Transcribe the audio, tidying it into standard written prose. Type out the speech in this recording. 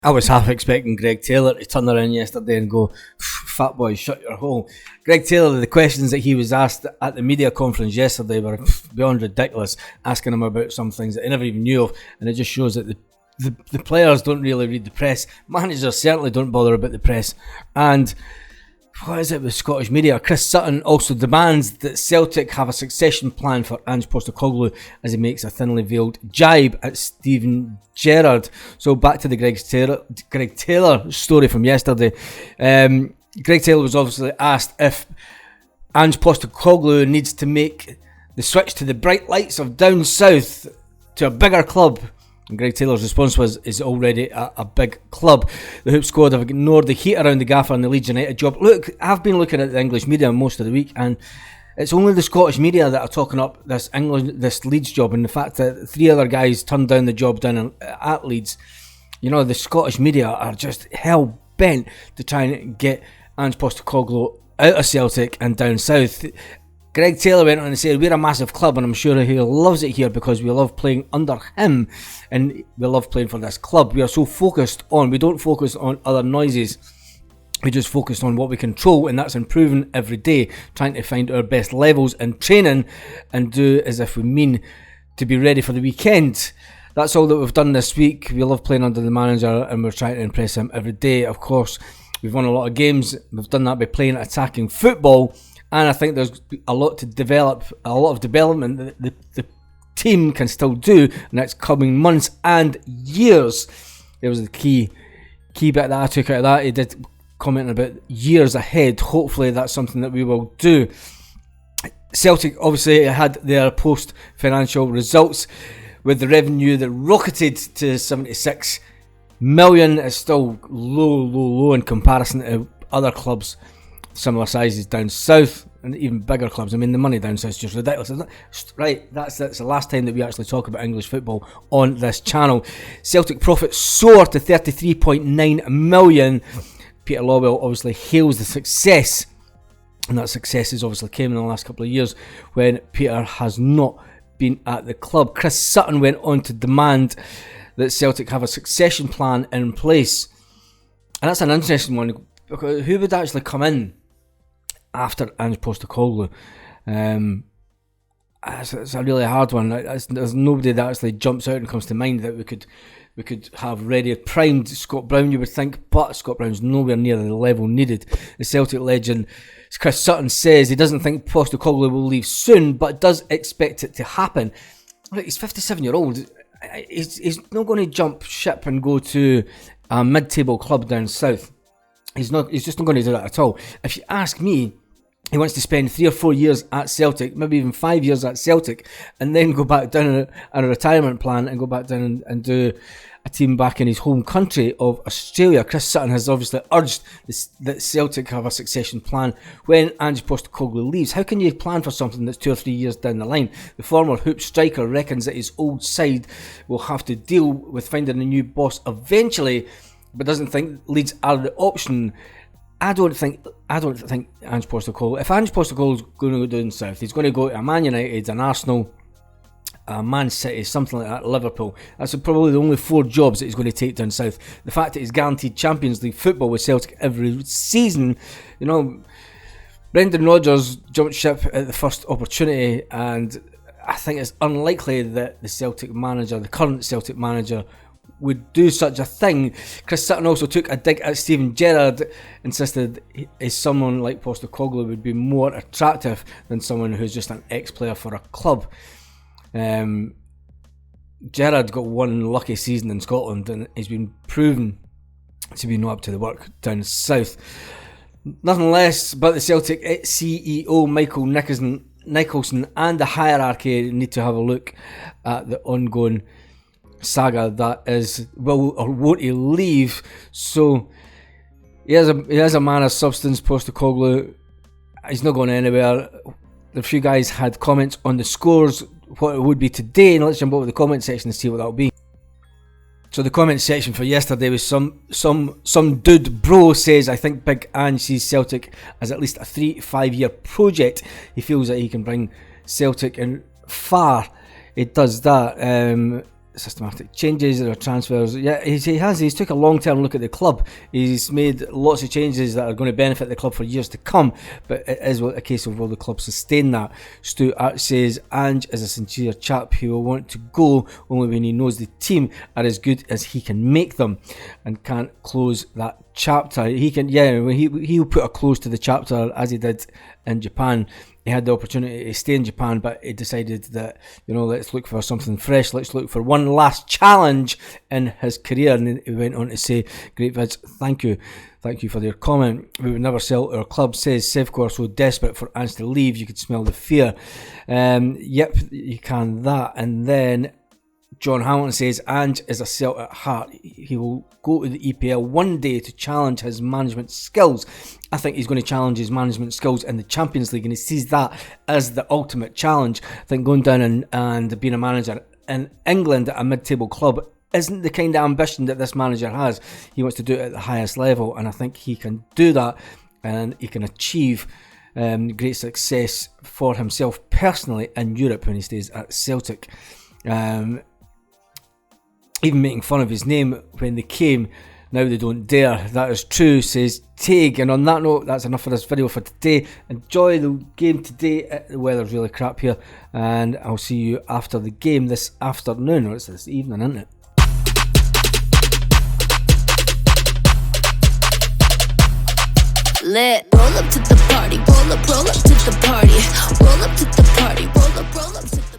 I was half expecting Greg Taylor to turn around yesterday and go, "Fat boy, shut your hole." Greg Taylor, the questions that he was asked at the media conference yesterday were beyond ridiculous, asking him about some things that he never even knew of, and it just shows that the players don't really read the press. Managers certainly don't bother about the press. And what is it with Scottish media? Chris Sutton also demands that Celtic have a succession plan for Ange Postecoglou as he makes a thinly veiled jibe at Steven Gerrard. So back to the Greg Taylor story from yesterday. Greg Taylor was obviously asked if Ange Postecoglou needs to make the switch to the bright lights of down south to a bigger club. And Greg Taylor's response was, is already a big club. The Hoop squad have ignored the heat around the gaffer and the Leeds United job. Look, I've been looking at the English media most of the week, and it's only the Scottish media that are talking up this Leeds job, and the fact that 3 other guys turned down the job down at Leeds. You know, the Scottish media are just hell bent to try and get Ange Postecoglou out of Celtic and down south. Greg Taylor went on and said, "We're a massive club and I'm sure he loves it here because we love playing under him and we love playing for this club. We are so focused on, we don't focus on other noises. We just focus on what we control, and that's improving every day, trying to find our best levels in training and do as if we mean to be ready for the weekend. That's all that we've done this week. We love playing under the manager and we're trying to impress him every day. Of course, we've won a lot of games. We've done that by playing attacking football. And I think there's a lot to develop, a lot of development that the team can still do in the next coming months and years." It was the key bit that I took out of that. He did comment about years ahead. Hopefully that's something that we will do. Celtic obviously had their post-financial results with the revenue that rocketed to 76 million. It's still low in comparison to other clubs similar sizes down south and even bigger clubs. I mean, the money down south is just ridiculous, isn't it? Right, that's the last time that we actually talk about English football on this channel. Celtic profits soar to 33.9 million. Peter Lawwell obviously hails the success, and that success has obviously came in the last couple of years when Peter has not been at the club. Chris Sutton went on to demand that Celtic have a succession plan in place, and that's an interesting one, because who would actually come in after Ange Postecoglou? It's a really hard one. There's nobody that actually jumps out and comes to mind that we could have ready, primed Scott Brown, you would think, but Scott Brown's nowhere near the level needed. The Celtic legend Chris Sutton says he doesn't think Postecoglou will leave soon, but does expect it to happen. Look, he's 57-year-old. He's not going to jump ship and go to a mid-table club down south. He's just not going to do that at all. If you ask me, he wants to spend 3 or 4 years at Celtic, maybe even 5 years at Celtic, and then go back down a retirement plan and go back down and do a team back in his home country of Australia. Chris Sutton has obviously urged that Celtic have a succession plan when Ange Postecoglou leaves. How can you plan for something that's 2 or 3 years down the line? The former Hoop striker reckons that his old side will have to deal with finding a new boss eventually, but doesn't think Leeds are the option. I don't think Ange Postecoglou. If Ange Postecoglou is going to go down south, he's going to go to a Man United, an Arsenal, a Man City, something like that, Liverpool. That's probably the only 4 jobs that he's going to take down south. The fact that he's guaranteed Champions League football with Celtic every season, you know, Brendan Rodgers jumped ship at the first opportunity, and I think it's unlikely that the current Celtic manager, would do such a thing. Chris Sutton also took a dig at Steven Gerrard, insisted someone like Postecoglou would be more attractive than someone who's just an ex-player for a club. Gerrard got one lucky season in Scotland, and he's been proven to be not up to the work down south. Nothing less but the Celtic CEO Michael Nicholson and the hierarchy need to have a look at the ongoing saga that is, will or won't he leave. So he is a man of substance, Postecoglou. He's not going anywhere. A few guys had comments on the scores, what it would be today, and let's jump over the comment section and see what that will be. So the comment section for yesterday was some dude bro says, "I think Big Ange sees Celtic as at least a 3-5 year project. He feels that he can bring Celtic in far. It does that." systematic changes or transfers. Yeah, he has. He's took a long-term look at the club. He's made lots of changes that are going to benefit the club for years to come. But it is a case of will the club sustain that? Stu Art says Ange is a sincere chap. He will want to go only when he knows the team are as good as he can make them, and can't close that chapter. He can, he'll put a close to the chapter as he did in Japan. He had the opportunity to stay in Japan, but he decided that, let's look for something fresh. Let's look for one last challenge in his career. And then he went on to say, great Vids, thank you. Thank you for your comment. We would never sell our club, says Sevco, are so desperate for Ange to leave. You could smell the fear. Yep, you can that. And then John Hamilton says Ange is a Celtic at heart. He will go to the EPL one day to challenge his management skills. I think he's going to challenge his management skills in the Champions League, and he sees that as the ultimate challenge. I think going down and being a manager in England at a mid-table club isn't the kind of ambition that this manager has. He wants to do it at the highest level, and I think he can do that, and he can achieve great success for himself personally in Europe when he stays at Celtic. Even making fun of his name when they came, now they don't dare. That is true, says Teague. And on that note, that's enough for this video for today. Enjoy the game today. The weather's really crap here, and I'll see you after the game this afternoon, or it's this evening, isn't it? Lit. Roll up to the party, roll up to the party, roll up to the party, roll up to